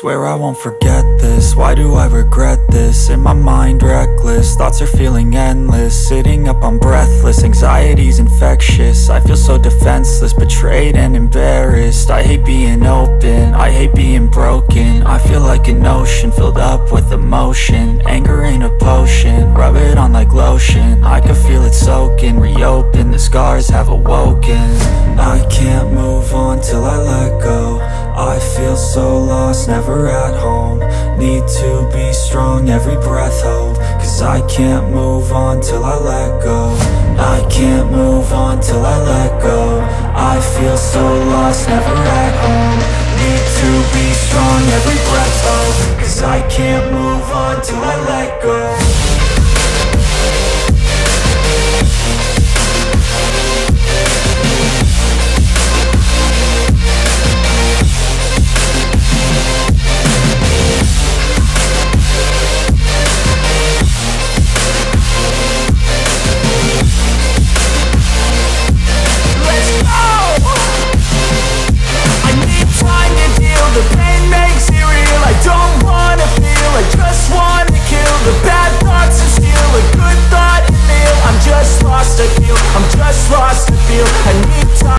Swear I won't forget this, why do I regret this? In my mind reckless, thoughts are feeling endless. Sitting up, I'm breathless, anxiety's infectious. I feel so defenseless, betrayed and embarrassed. I hate being open, I hate being broken. I feel like an ocean filled up with emotion. Anger ain't a potion, rub it on like lotion. I can feel it soaking, reopen, the scars have awoken. I can't move on till I let go. I feel so lost, never at home. Need to be strong, every breath hold. Cause I can't move on till I let go. I can't move on till I let go. I feel so lost, never at home. Need to be strong, every breath hold. Cause I can't move on till I let go.